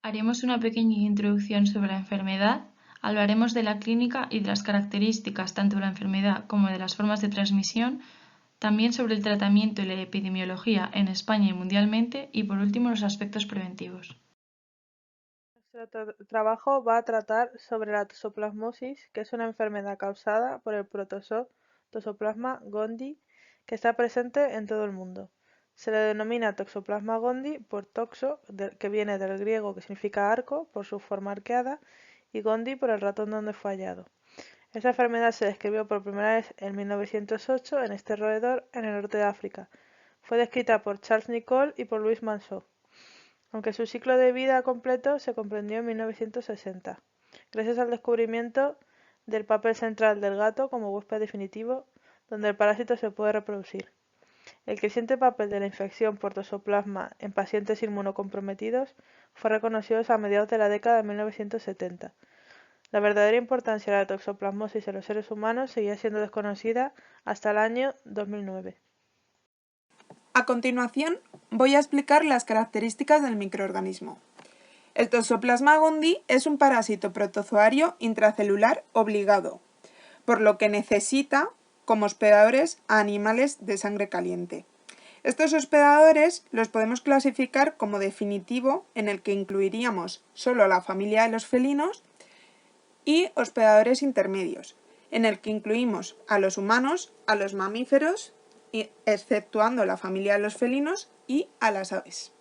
Haremos una pequeña introducción sobre la enfermedad, hablaremos de la clínica y de las características tanto de la enfermedad como de las formas de transmisión, también sobre el tratamiento y la epidemiología en España y mundialmente y por último los aspectos preventivos. Nuestro trabajo va a tratar sobre la toxoplasmosis, que es una enfermedad causada por el protozoo Toxoplasma gondii, que está presente en todo el mundo. Se le denomina Toxoplasma gondii por toxo, que viene del griego que significa arco, por su forma arqueada, y gondii por el ratón donde fue hallado. Esta enfermedad se describió por primera vez en 1908 en este roedor en el norte de África. Fue descrita por Charles Nicoll y por Louis Manceau, aunque su ciclo de vida completo se comprendió en 1960, gracias al descubrimiento del papel central del gato como huésped definitivo, donde el parásito se puede reproducir. El creciente papel de la infección por toxoplasma en pacientes inmunocomprometidos fue reconocido a mediados de la década de 1970. La verdadera importancia de la toxoplasmosis en los seres humanos seguía siendo desconocida hasta el año 2009. A continuación, voy a explicar las características del microorganismo. El Toxoplasma gondii es un parásito protozoario intracelular obligado, por lo que necesita como hospedadores a animales de sangre caliente. Estos hospedadores los podemos clasificar como definitivo, en el que incluiríamos solo la familia de los felinos, y hospedadores intermedios, en el que incluimos a los humanos, a los mamíferos, exceptuando la familia de los felinos, y a las aves.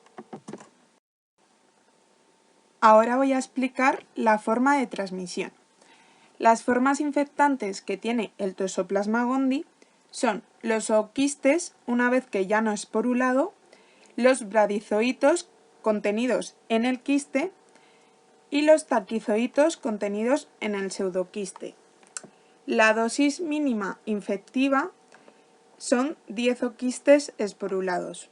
Ahora voy a explicar la forma de transmisión. Las formas infectantes que tiene el Toxoplasma gondii son los zooquistes, una vez que ya no es esporulado, los bradizoitos contenidos en el quiste y los taquizoitos contenidos en el pseudoquiste. La dosis mínima infectiva son 10 zooquistes esporulados.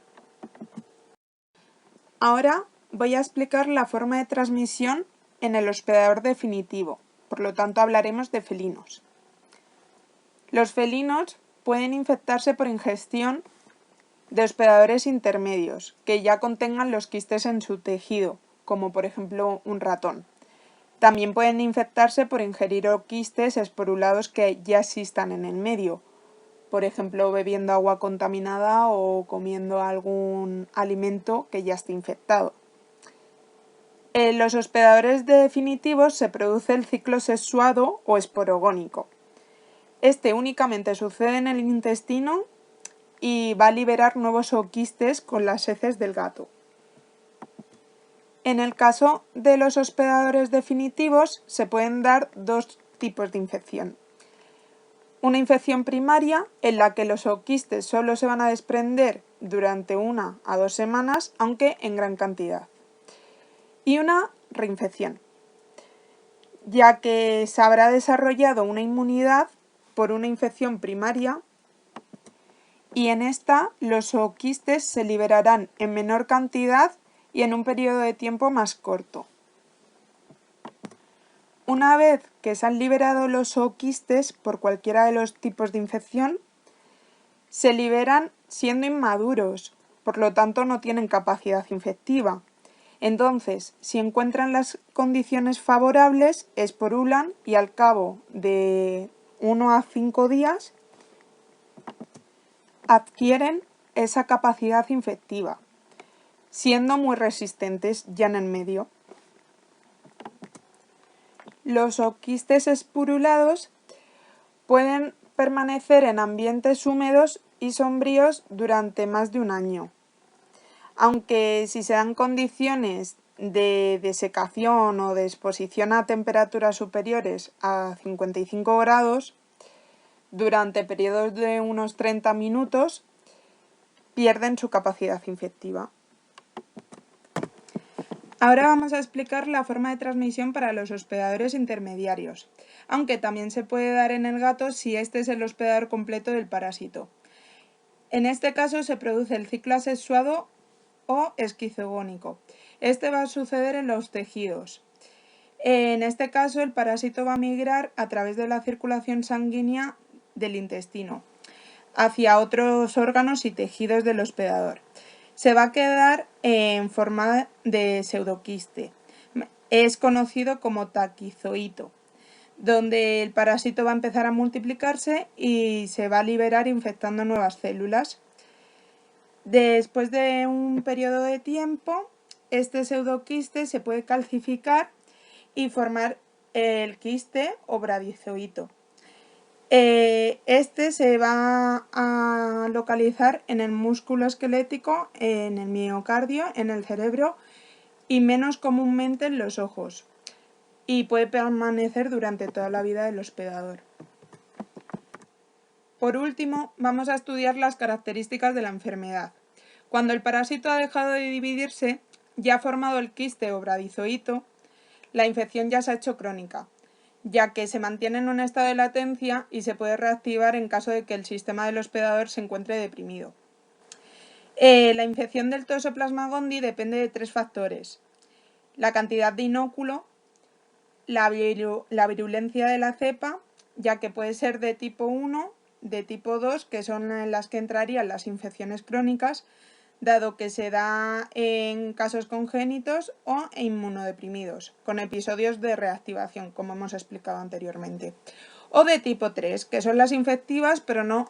Ahora voy a explicar la forma de transmisión en el hospedador definitivo, por lo tanto hablaremos de felinos. Los felinos pueden infectarse por ingestión de hospedadores intermedios, que ya contengan los quistes en su tejido, como por ejemplo un ratón. También pueden infectarse por ingerir quistes esporulados que ya existan en el medio, por ejemplo bebiendo agua contaminada o comiendo algún alimento que ya esté infectado. En los hospedadores definitivos se produce el ciclo sexuado o esporogónico. Este únicamente sucede en el intestino y va a liberar nuevos zooquistes con las heces del gato. En el caso de los hospedadores definitivos se pueden dar dos tipos de infección. Una infección primaria, en la que los zooquistes solo se van a desprender durante 1 a 2 semanas, aunque en gran cantidad. Y una reinfección, ya que se habrá desarrollado una inmunidad por una infección primaria y en esta los zooquistes se liberarán en menor cantidad y en un periodo de tiempo más corto. Una vez que se han liberado los zooquistes por cualquiera de los tipos de infección, se liberan siendo inmaduros, por lo tanto no tienen capacidad infectiva. Entonces, si encuentran las condiciones favorables, esporulan y al cabo de 1 a 5 días adquieren esa capacidad infectiva, siendo muy resistentes ya en el medio. Los zooquistes esporulados pueden permanecer en ambientes húmedos y sombríos durante más de un año, aunque si se dan condiciones de desecación o de exposición a temperaturas superiores a 55 grados, durante periodos de unos 30 minutos, pierden su capacidad infectiva. Ahora vamos a explicar la forma de transmisión para los hospedadores intermediarios, aunque también se puede dar en el gato si este es el hospedador completo del parásito. En este caso se produce el ciclo asexuado o esquizogónico. Este va a suceder en los tejidos. En este caso el parásito va a migrar a través de la circulación sanguínea del intestino hacia otros órganos y tejidos del hospedador. Se va a quedar en forma de pseudoquiste. es conocido como taquizoíto, donde el parásito va a empezar a multiplicarse y se va a liberar infectando nuevas células. Después de un periodo de tiempo, este pseudoquiste se puede calcificar y formar el quiste o bradizoíto. Este se va a localizar en el músculo esquelético, en el miocardio, en el cerebro y menos comúnmente en los ojos, y puede permanecer durante toda la vida del hospedador. Por último, vamos a estudiar las características de la enfermedad. Cuando el parásito ha dejado de dividirse, ya ha formado el quiste o bradizoíto, la infección ya se ha hecho crónica, ya que se mantiene en un estado de latencia y se puede reactivar en caso de que el sistema del hospedador se encuentre deprimido. La infección del Toxoplasma gondii depende de 3 factores: la cantidad de inóculo, la virulencia de la cepa, ya que puede ser de tipo 1, de tipo 2, que son en las que entrarían las infecciones crónicas, dado que se da en casos congénitos o inmunodeprimidos, con episodios de reactivación, como hemos explicado anteriormente. O de tipo 3, que son las infectivas, pero no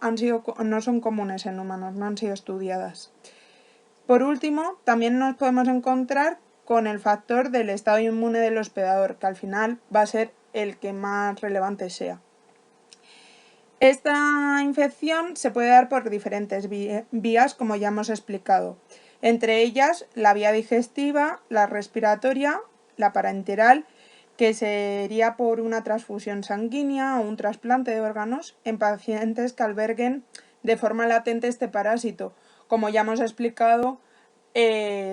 son comunes en humanos, no han sido estudiadas. Por último, también nos podemos encontrar con el factor del estado inmune del hospedador, que al final va a ser el que más relevante sea. Esta infección se puede dar por diferentes vías, como ya hemos explicado. Entre ellas, la vía digestiva, la respiratoria, la parenteral, que sería por una transfusión sanguínea o un trasplante de órganos en pacientes que alberguen de forma latente este parásito. Como ya hemos explicado,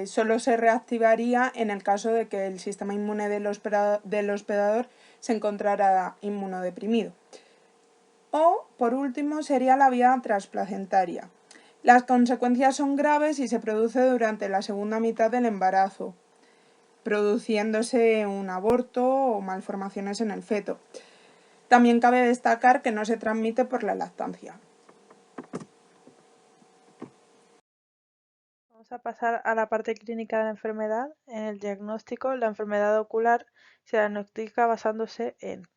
solo se reactivaría en el caso de que el sistema inmune del hospedador se encontrara inmunodeprimido. O, por último, sería la vía transplacentaria. Las consecuencias son graves y se produce durante la segunda mitad del embarazo, produciéndose un aborto o malformaciones en el feto. También cabe destacar que no se transmite por la lactancia. Vamos a pasar a la parte clínica de la enfermedad. En el diagnóstico, la enfermedad ocular se diagnostica basándose en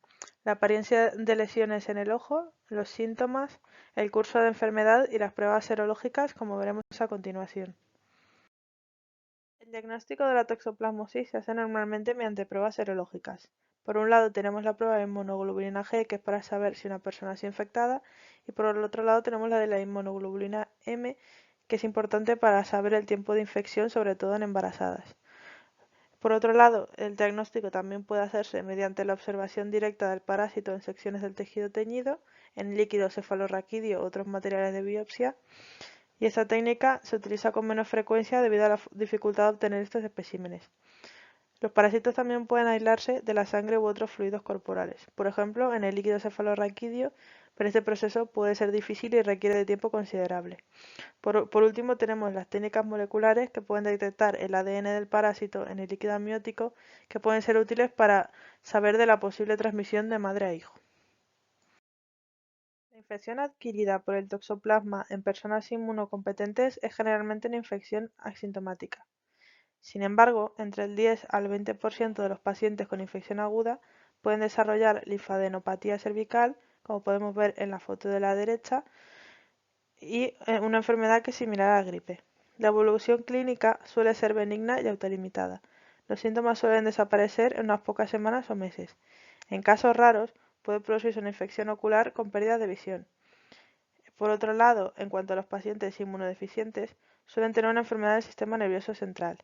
la apariencia de lesiones en el ojo, los síntomas, el curso de enfermedad y las pruebas serológicas, como veremos a continuación. El diagnóstico de la toxoplasmosis se hace normalmente mediante pruebas serológicas. Por un lado tenemos la prueba de inmunoglobulina G, que es para saber si una persona es infectada, y por el otro lado tenemos la de la inmunoglobulina M, que es importante para saber el tiempo de infección, sobre todo en embarazadas. Por otro lado, el diagnóstico también puede hacerse mediante la observación directa del parásito en secciones del tejido teñido, en líquido cefalorraquídeo u otros materiales de biopsia, y esta técnica se utiliza con menos frecuencia debido a la dificultad de obtener estos especímenes. Los parásitos también pueden aislarse de la sangre u otros fluidos corporales, por ejemplo en el líquido cefalorraquídeo, pero este proceso puede ser difícil y requiere de tiempo considerable. Por último tenemos las técnicas moleculares que pueden detectar el ADN del parásito en el líquido amniótico, que pueden ser útiles para saber de la posible transmisión de madre a hijo. La infección adquirida por el toxoplasma en personas inmunocompetentes es generalmente una infección asintomática. Sin embargo, entre el 10 al 20% de los pacientes con infección aguda pueden desarrollar linfadenopatía cervical, como podemos ver en la foto de la derecha, y una enfermedad que es similar a la gripe. La evolución clínica suele ser benigna y autolimitada. Los síntomas suelen desaparecer en unas pocas semanas o meses. En casos raros, puede producirse una infección ocular con pérdida de visión. Por otro lado, en cuanto a los pacientes inmunodeficientes, suelen tener una enfermedad del sistema nervioso central,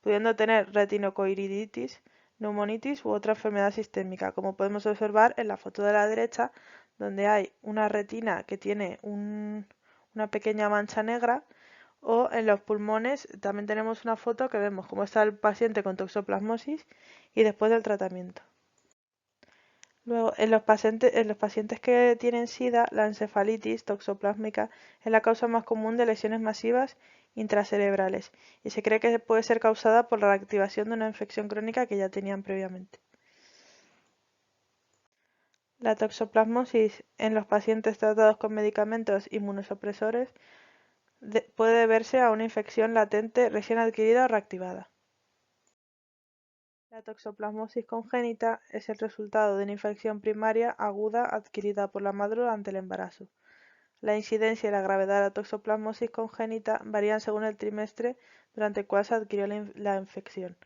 pudiendo tener retinocoiriditis, neumonitis u otra enfermedad sistémica, como podemos observar en la foto de la derecha, donde hay una retina que tiene una pequeña mancha negra, o en los pulmones también tenemos una foto que vemos cómo está el paciente con toxoplasmosis y después del tratamiento. Luego, en los pacientes que tienen SIDA, la encefalitis toxoplásmica es la causa más común de lesiones masivas intracerebrales y se cree que puede ser causada por la reactivación de una infección crónica que ya tenían previamente. La toxoplasmosis en los pacientes tratados con medicamentos inmunosupresores puede deberse a una infección latente recién adquirida o reactivada. La toxoplasmosis congénita es el resultado de una infección primaria aguda adquirida por la madre durante el embarazo. La incidencia y la gravedad de la toxoplasmosis congénita varían según el trimestre durante el cual se adquirió la infección,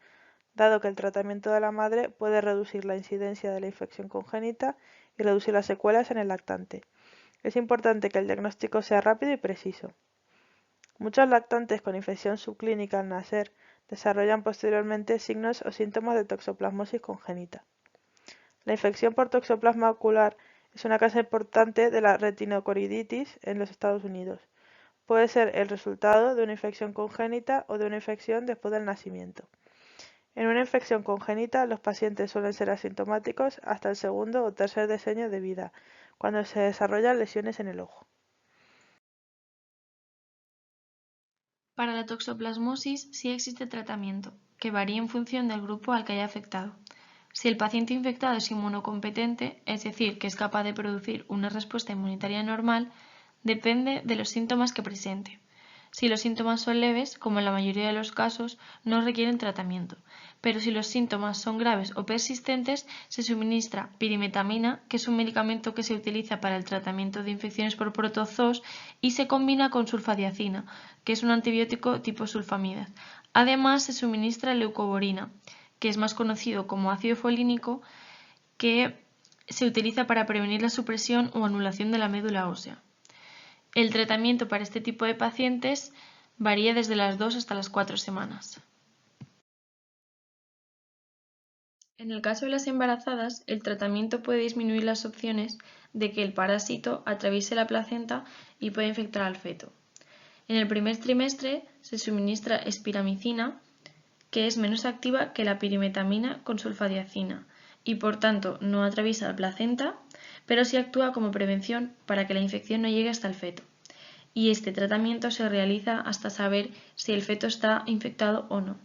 dado que el tratamiento de la madre puede reducir la incidencia de la infección congénita y reducir las secuelas en el lactante. Es importante que el diagnóstico sea rápido y preciso. Muchos lactantes con infección subclínica al nacer desarrollan posteriormente signos o síntomas de toxoplasmosis congénita. La infección por toxoplasma ocular es una causa importante de la retinocoriditis en los Estados Unidos. Puede ser el resultado de una infección congénita o de una infección después del nacimiento. En una infección congénita, los pacientes suelen ser asintomáticos hasta el segundo o tercer decenio de vida, cuando se desarrollan lesiones en el ojo. Para la toxoplasmosis sí existe tratamiento, que varía en función del grupo al que haya afectado. Si el paciente infectado es inmunocompetente, es decir, que es capaz de producir una respuesta inmunitaria normal, depende de los síntomas que presente. Si los síntomas son leves, como en la mayoría de los casos, no requieren tratamiento, pero si los síntomas son graves o persistentes, se suministra pirimetamina, que es un medicamento que se utiliza para el tratamiento de infecciones por protozoos y se combina con sulfadiacina, que es un antibiótico tipo sulfamidas. Además, se suministra leucovorina, que es más conocido como ácido folínico, que se utiliza para prevenir la supresión o anulación de la médula ósea. El tratamiento para este tipo de pacientes varía desde las 2 hasta las 4 semanas. En el caso de las embarazadas, el tratamiento puede disminuir las opciones de que el parásito atraviese la placenta y pueda infectar al feto. En el primer trimestre se suministra espiramicina, que es menos activa que la pirimetamina con sulfadiacina y por tanto no atraviesa la placenta, pero sí actúa como prevención para que la infección no llegue hasta el feto. Y este tratamiento se realiza hasta saber si el feto está infectado o no.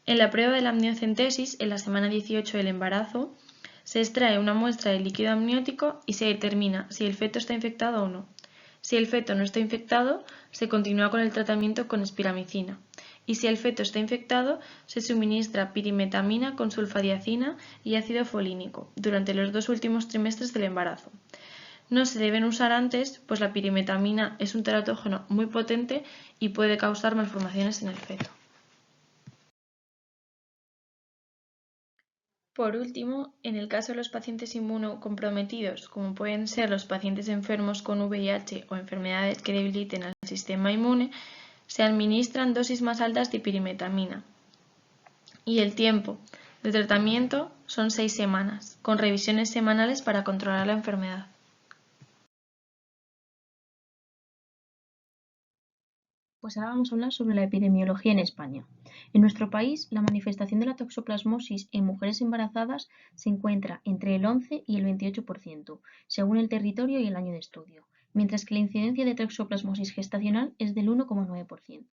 En la prueba de la amniocentesis, en la semana 18 del embarazo, se extrae una muestra de líquido amniótico y se determina si el feto está infectado o no. Si el feto no está infectado, se continúa con el tratamiento con espiramicina. Y si el feto está infectado, se suministra pirimetamina con sulfadiacina y ácido folínico durante los 2 últimos trimestres del embarazo. No se deben usar antes, pues la pirimetamina es un teratógeno muy potente y puede causar malformaciones en el feto. Por último, en el caso de los pacientes inmunocomprometidos, como pueden ser los pacientes enfermos con VIH o enfermedades que debiliten al sistema inmune, se administran dosis más altas de pirimetamina. Y el tiempo de tratamiento son 6 semanas, con revisiones semanales para controlar la enfermedad. Pues ahora vamos a hablar sobre la epidemiología en España. En nuestro país, la manifestación de la toxoplasmosis en mujeres embarazadas se encuentra entre el 11 y el 28%, según el territorio y el año de estudio, mientras que la incidencia de toxoplasmosis gestacional es del 1,9%.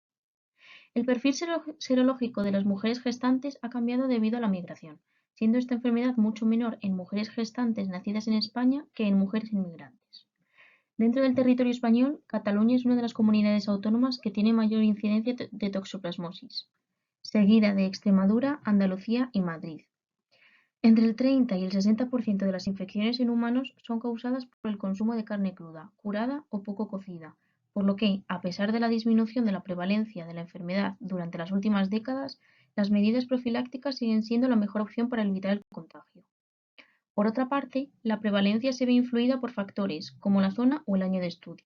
El perfil serológico de las mujeres gestantes ha cambiado debido a la migración, siendo esta enfermedad mucho menor en mujeres gestantes nacidas en España que en mujeres inmigrantes. Dentro del territorio español, Cataluña es una de las comunidades autónomas que tiene mayor incidencia de toxoplasmosis, seguida de Extremadura, Andalucía y Madrid. Entre el 30 y el 60% de las infecciones en humanos son causadas por el consumo de carne cruda, curada o poco cocida, por lo que, a pesar de la disminución de la prevalencia de la enfermedad durante las últimas décadas, las medidas profilácticas siguen siendo la mejor opción para evitar el contagio. Por otra parte, la prevalencia se ve influida por factores como la zona o el año de estudio.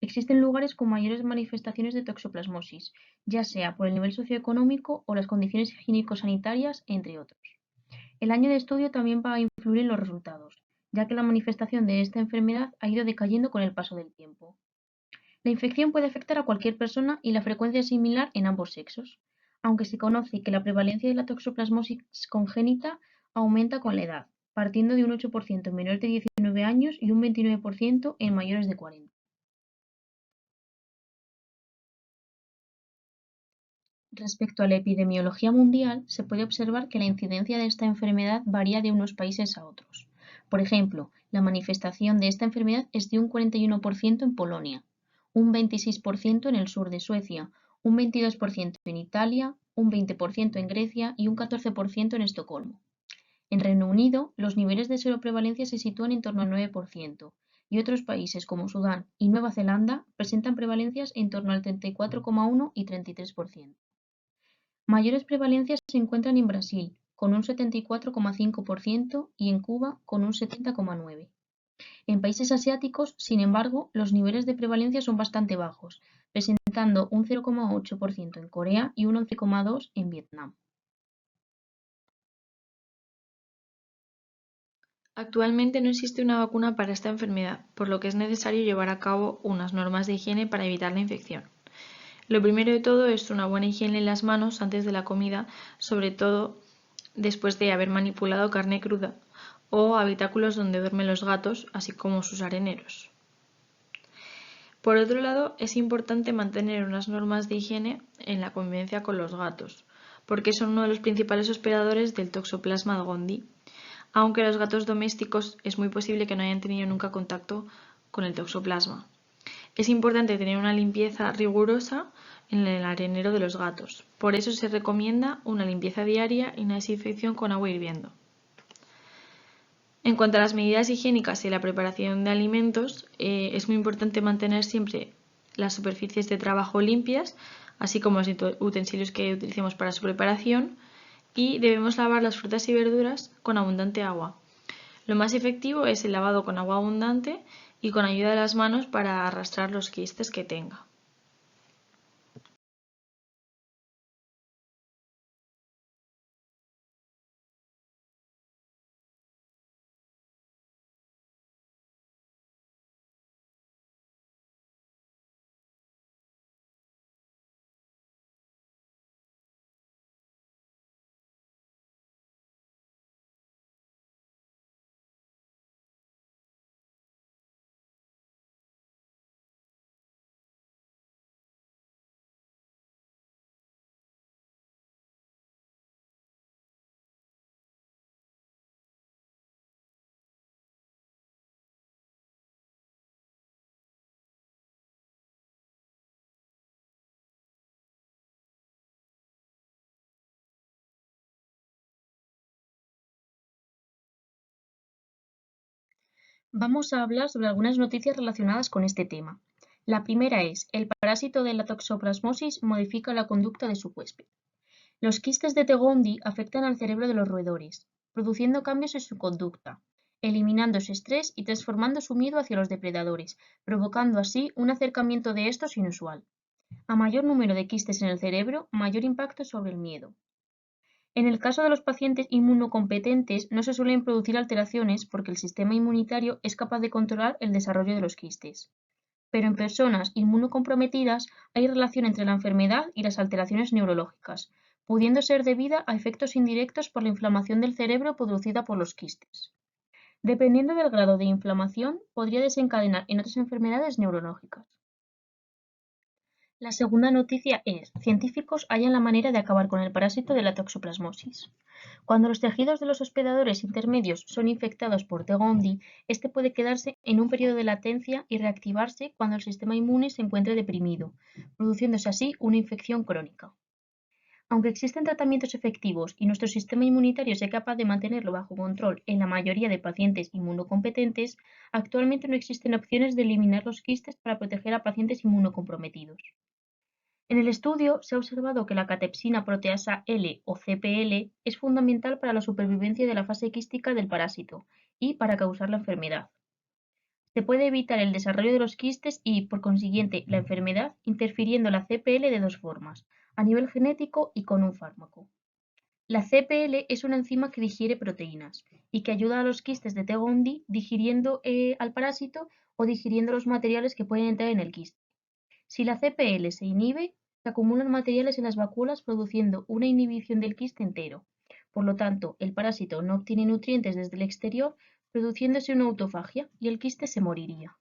Existen lugares con mayores manifestaciones de toxoplasmosis, ya sea por el nivel socioeconómico o las condiciones higiénico-sanitarias, entre otros. El año de estudio también va a influir en los resultados, ya que la manifestación de esta enfermedad ha ido decayendo con el paso del tiempo. La infección puede afectar a cualquier persona y la frecuencia es similar en ambos sexos, aunque se conoce que la prevalencia de la toxoplasmosis congénita aumenta con la edad, partiendo de un 8% en menores de 19 años y un 29% en mayores de 40. Respecto a la epidemiología mundial, se puede observar que la incidencia de esta enfermedad varía de unos países a otros. Por ejemplo, la manifestación de esta enfermedad es de un 41% en Polonia, un 26% en el sur de Suecia, un 22% en Italia, un 20% en Grecia y un 14% en Estocolmo. En Reino Unido, los niveles de seroprevalencia se sitúan en torno al 9%, y otros países como Sudán y Nueva Zelanda presentan prevalencias en torno al 34,1 y 33%. Mayores prevalencias se encuentran en Brasil, con un 74,5% y en Cuba, con un 70,9%. En países asiáticos, sin embargo, los niveles de prevalencia son bastante bajos, presentando un 0,8% en Corea y un 11,2% en Vietnam. Actualmente no existe una vacuna para esta enfermedad, por lo que es necesario llevar a cabo unas normas de higiene para evitar la infección. Lo primero de todo es una buena higiene en las manos antes de la comida, sobre todo después de haber manipulado carne cruda o habitáculos donde duermen los gatos, así como sus areneros. Por otro lado, es importante mantener unas normas de higiene en la convivencia con los gatos, porque son uno de los principales hospedadores del Toxoplasma gondii, aunque los gatos domésticos es muy posible que no hayan tenido nunca contacto con el toxoplasma. Es importante tener una limpieza rigurosa en el arenero de los gatos. Por eso se recomienda una limpieza diaria y una desinfección con agua hirviendo. En cuanto a las medidas higiénicas y la preparación de alimentos, es muy importante mantener siempre las superficies de trabajo limpias, así como los utensilios que utilicemos para su preparación, y debemos lavar las frutas y verduras con abundante agua. Lo más efectivo es el lavado con agua abundante y con ayuda de las manos para arrastrar los quistes que tenga. Vamos a hablar sobre algunas noticias relacionadas con este tema. La primera es, el parásito de la toxoplasmosis modifica la conducta de su huésped. Los quistes de T. gondii afectan al cerebro de los roedores, produciendo cambios en su conducta, eliminando su estrés y transformando su miedo hacia los depredadores, provocando así un acercamiento de estos inusual. A mayor número de quistes en el cerebro, mayor impacto sobre el miedo. En el caso de los pacientes inmunocompetentes no se suelen producir alteraciones porque el sistema inmunitario es capaz de controlar el desarrollo de los quistes. Pero en personas inmunocomprometidas hay relación entre la enfermedad y las alteraciones neurológicas, pudiendo ser debida a efectos indirectos por la inflamación del cerebro producida por los quistes. Dependiendo del grado de inflamación, podría desencadenar en otras enfermedades neurológicas. La segunda noticia es: científicos hallan la manera de acabar con el parásito de la toxoplasmosis. Cuando los tejidos de los hospedadores intermedios son infectados por T. gondii, este puede quedarse en un periodo de latencia y reactivarse cuando el sistema inmune se encuentre deprimido, produciéndose así una infección crónica. Aunque existen tratamientos efectivos y nuestro sistema inmunitario sea capaz de mantenerlo bajo control en la mayoría de pacientes inmunocompetentes, actualmente no existen opciones de eliminar los quistes para proteger a pacientes inmunocomprometidos. En el estudio se ha observado que la catepsina proteasa L o CPL es fundamental para la supervivencia de la fase quística del parásito y para causar la enfermedad. Se puede evitar el desarrollo de los quistes y, por consiguiente, la enfermedad interfiriendo la CPL de dos formas, a nivel genético y con un fármaco. La CPL es una enzima que digiere proteínas y que ayuda a los quistes de T. gondii digiriendo al parásito o digiriendo los materiales que pueden entrar en el quiste. Si la CPL se inhibe, se acumulan materiales en las vacuolas produciendo una inhibición del quiste entero. Por lo tanto, el parásito no obtiene nutrientes desde el exterior, produciéndose una autofagia y el quiste se moriría.